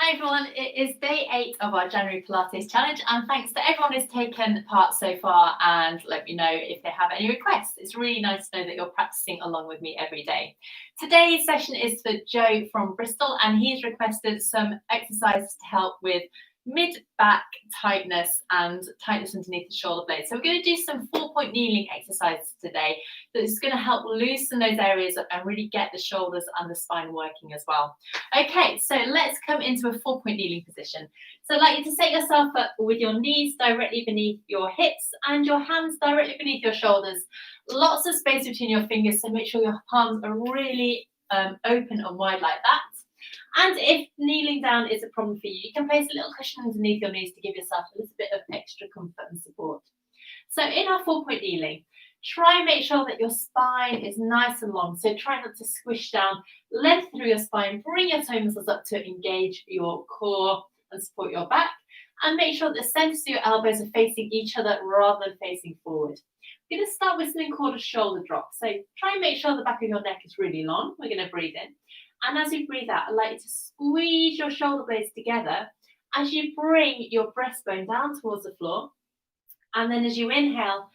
Hi everyone, it is day 8 of our January Pilates challenge, and thanks to everyone who's taken part so far and let me know if they have any requests. It's really nice to know that you're practicing along with me every day. Today's session is for Joe from Bristol, and he's requested some exercises to help with mid-back tightness and tightness underneath the shoulder blades. So we're going to do some 4-point kneeling exercises today that's going to help loosen those areas up and really get the shoulders and the spine working as well. Okay, so let's come into a 4-point kneeling position. So I'd like you to set yourself up with your knees directly beneath your hips and your hands directly beneath your shoulders. Lots of space between your fingers, so make sure your palms are really open and wide like that. And if kneeling down is a problem for you, you can place a little cushion underneath your knees to give yourself a little bit of extra comfort and support. So in our 4-point kneeling, try and make sure that your spine is nice and long. So try not to squish down, length through your spine, bring your toe muscles up to engage your core and support your back. And make sure that the centers of your elbows are facing each other rather than facing forward. We're going to start with something called a shoulder drop. So try and make sure the back of your neck is really long. We're going to breathe in. And as you breathe out, I'd like you to squeeze your shoulder blades together as you bring your breastbone down towards the floor. And then as you inhale,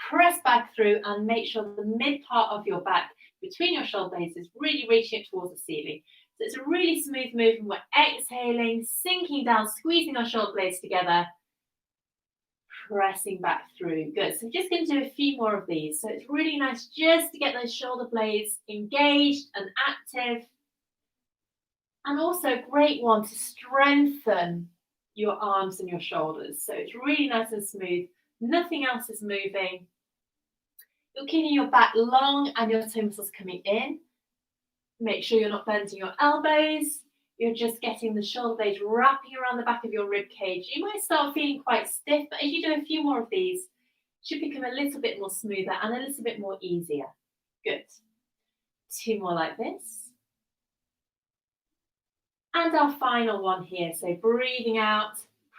press back through and make sure the mid part of your back between your shoulder blades is really reaching it towards the ceiling. So it's a really smooth movement. We're exhaling, sinking down, squeezing our shoulder blades together, pressing back through. Good. So we're just going to do a few more of these. So it's really nice just to get those shoulder blades engaged and active. And also a great one to strengthen your arms and your shoulders. So it's really nice and smooth. Nothing else is moving. You're keeping your back long and your toe muscles coming in. Make sure you're not bending your elbows. You're just getting the shoulder blades wrapping around the back of your rib cage. You might start feeling quite stiff, but as you do a few more of these, it should become a little bit more smoother and a little bit more easier. Good. 2 more like this. And our final one here. So breathing out,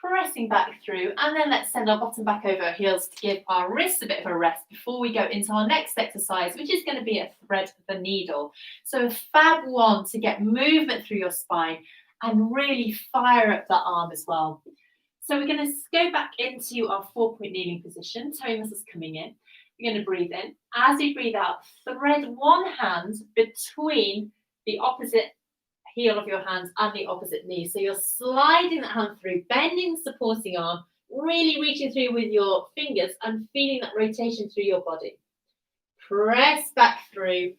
pressing back through, and then let's send our bottom back over our heels to give our wrists a bit of a rest before we go into our next exercise, which is going to be a thread the needle. So a fab one to get movement through your spine and really fire up the arm as well. So we're going to go back into our 4-point kneeling position. Toe muscles coming in. We're going to breathe in. As you breathe out, thread one hand between the opposite heel of your hands and the opposite knee. So you're sliding that hand through, bending the supporting arm, really reaching through with your fingers and feeling that rotation through your body. Press back through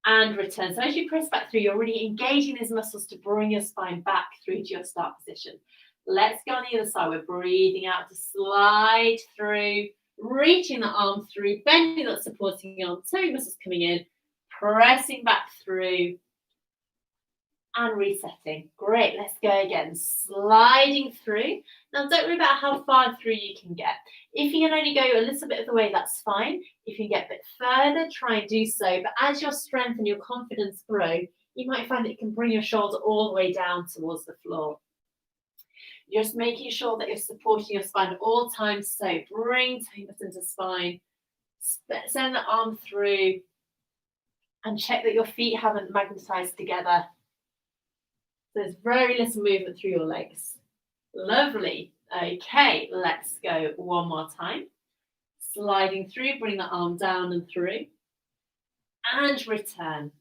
and return. So as you press back through, you're really engaging these muscles to bring your spine back through to your start position. Let's go on the other side. We're breathing out to slide through, reaching the arm through, bending that supporting arm, toe muscles coming in, pressing back through, and resetting. Great, let's go again. Sliding through. Now don't worry about how far through you can get. If you can only go a little bit of the way, that's fine. If you can get a bit further, try and do so. But as your strength and your confidence grow, you might find that you can bring your shoulder all the way down towards the floor. Just making sure that you're supporting your spine at all times. So bring tightness into spine. Send the arm through. And check that your feet haven't magnetized together. There's very little movement through your legs. Lovely. Okay, let's go one more time. Sliding through, bring the arm down and through. And return.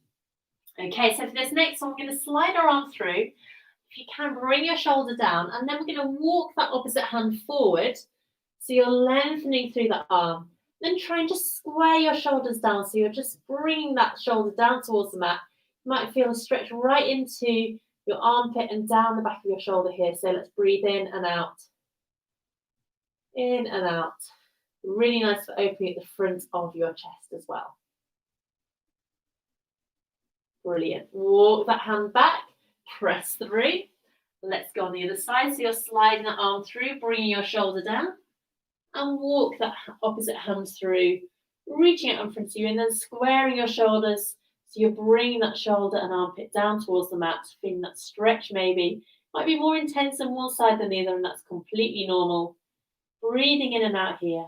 Okay, so for this next one, we're going to slide our arm through. If you can, bring your shoulder down. And then we're going to walk that opposite hand forward. So you're lengthening through the arm. Then try and just square your shoulders down. So you're just bringing that shoulder down towards the mat. You might feel a stretch right into your armpit and down the back of your shoulder here. So let's breathe in and out. In and out. Really nice for opening at the front of your chest as well. Brilliant. Walk that hand back. Press through. Let's go on the other side. So you're sliding that arm through, bringing your shoulder down. And walk that opposite hand through, reaching out in front of you and then squaring your shoulders. So you're bringing that shoulder and armpit down towards the mat, feeling that stretch maybe. Might be more intense on one side than the other, and that's completely normal. Breathing in and out here.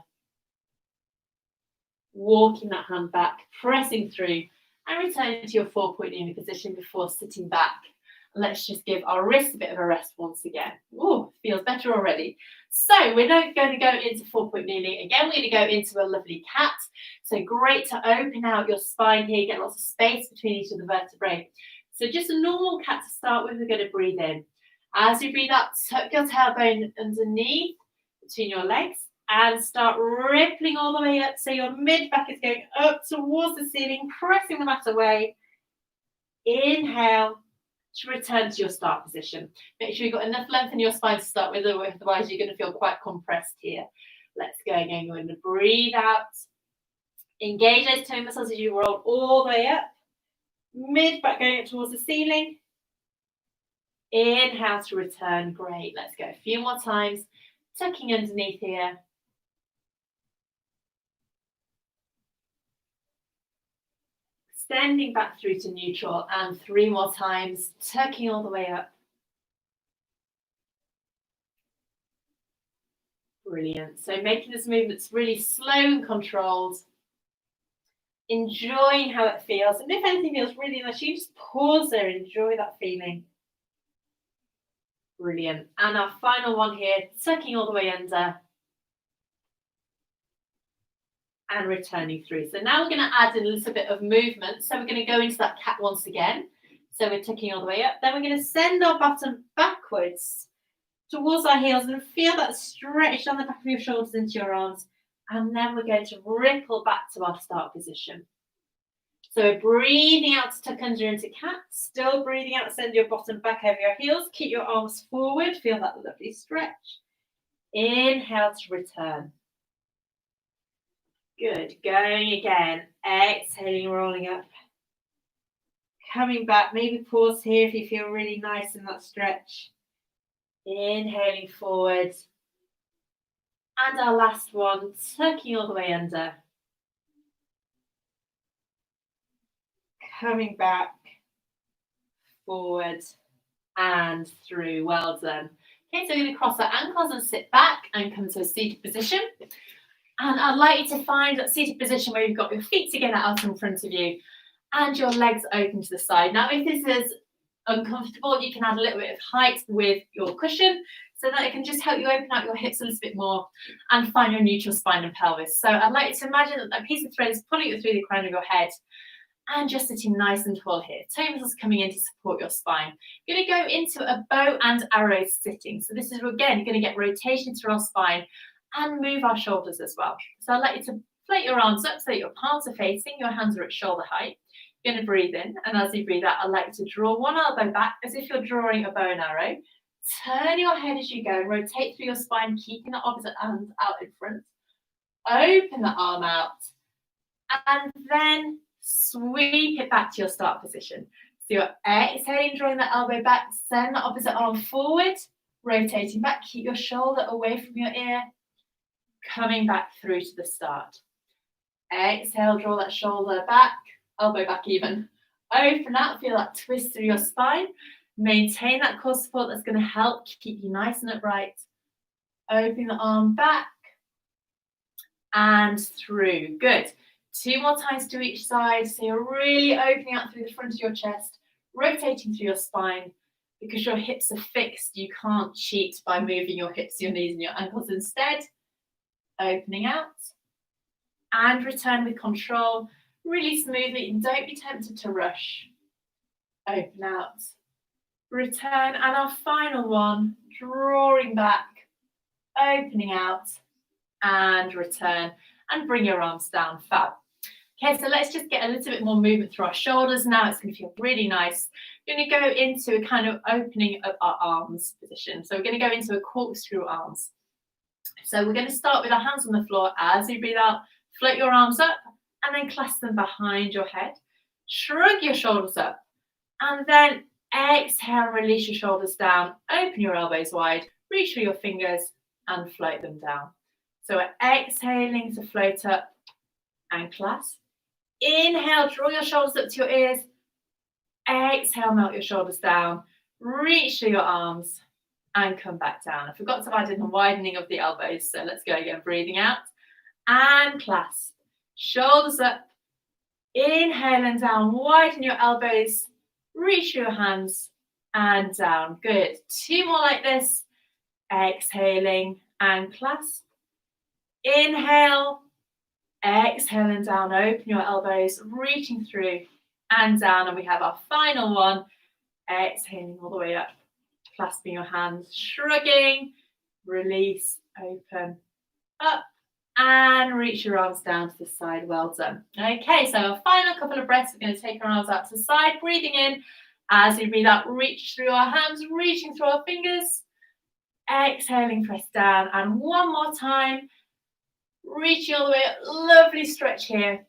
Walking that hand back, pressing through, and returning to your 4-point kneeling position before sitting back. Let's just give our wrists a bit of a rest once again. Ooh, feels better already. So we're now going to go into 4-point kneeling. Again, we're going to go into a lovely cat. So great to open out your spine here, get lots of space between each of the vertebrae. So just a normal cat to start with, we're going to breathe in. As you breathe out, tuck your tailbone underneath between your legs and start rippling all the way up. So your mid-back is going up towards the ceiling, pressing the mat away. Inhale to return to your start position. Make sure you've got enough length in your spine to start with, otherwise you're going to feel quite compressed here. Let's go again. You're going to breathe out. Engage those toe muscles as you roll all the way up. Mid-back going up towards the ceiling. Inhale to return. Great. Let's go a few more times. Tucking underneath here. Extending back through to neutral, and 3 more times. Tucking all the way up. Brilliant. So making this movement really slow and controlled. Enjoying how it feels. And if anything feels really nice, you just pause there and enjoy that feeling. Brilliant. And our final one here, tucking all the way under and returning through. So now we're going to add in a little bit of movement. So we're going to go into that cat once again. So we're tucking all the way up. Then we're going to send our bottom backwards towards our heels and feel that stretch down the back of your shoulders into your arms. And then we're going to ripple back to our start position. So we're breathing out to tuck under into cat, still breathing out, send your bottom back over your heels, keep your arms forward, feel that lovely stretch. Inhale to return. Good, going again, exhaling, rolling up. Coming back, maybe pause here if you feel really nice in that stretch. Inhaling forward. And our last one, tucking all the way under. Coming back, forward and through. Well done. Okay, so we're going to cross our ankles and sit back and come to a seated position. And I'd like you to find that seated position where you've got your feet together out in front of you and your legs open to the side. Now, if this is uncomfortable, you can add a little bit of height with your cushion so that it can just help you open out your hips a little bit more and find your neutral spine and pelvis. So I'd like you to imagine that that piece of thread is pulling you through the crown of your head and just sitting nice and tall here. Toe muscles coming in to support your spine. You're going to go into a bow and arrow sitting. So this is, again, you're going to get rotation through our spine and move our shoulders as well. So I'd like you to float your arms up so that your palms are facing, your hands are at shoulder height. You're going to breathe in, and as you breathe out, I'd like you to draw one elbow back as if you're drawing a bow and arrow. Turn your head as you go and rotate through your spine, keeping the opposite hand out in front. Open the arm out, and then sweep it back to your start position. So you're exhaling, drawing that elbow back, send the opposite arm forward, rotating back, keep your shoulder away from your ear, coming back through to the start. Exhale, draw that shoulder back, elbow back even. Open out, feel that twist through your spine. Maintain that core support that's going to help keep you nice and upright. Open the arm back and through. Good. 2 more times to each side. So you're really opening out through the front of your chest, rotating through your spine. Because your hips are fixed, you can't cheat by moving your hips, your knees, and your ankles instead. Opening out and return with control, really smoothly. Don't be tempted to rush. Open out, return, and our final one, drawing back, opening out, and return, and bring your arms down. Fab. Okay, so let's just get a little bit more movement through our shoulders. Now it's going to feel really nice. We're going to go into a kind of opening of our arms position. So we're going to go into a corkscrew arms. So we're going to start with our hands on the floor. As you breathe out, float your arms up and then clasp them behind your head. Shrug your shoulders up and then exhale, release your shoulders down. Open your elbows wide, reach for your fingers and float them down. So we're exhaling to float up and clasp. Inhale, draw your shoulders up to your ears. Exhale, melt your shoulders down. Reach for your arms and come back down. I forgot to add in the widening of the elbows, so let's go again. Breathing out and clasp. Shoulders up. Inhale and down. Widen your elbows. Reach for your hands and down. Good. 2 more like this. Exhaling and clasp. Inhale. Exhale and down. Open your elbows, reaching through and down. And we have our final one. Exhaling all the way up. Clasping your hands, shrugging. Release, open, up. And reach your arms down to the side. Well done. Okay, so our final couple of breaths. We're going to take our arms out to the side, breathing in. As we breathe out, reach through our hands, reaching through our fingers. Exhaling, press down. And one more time. Reaching all the way up. Lovely stretch here.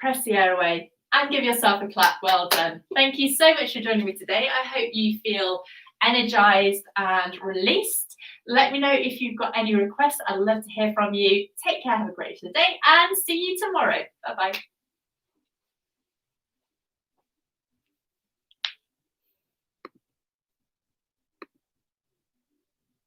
Press the air away and give yourself a clap. Well done. Thank you so much for joining me today. I hope you feel energized and released. Let me know if you've got any requests. I'd love to hear from you. Take care. Have a great day and see you tomorrow. Bye-bye.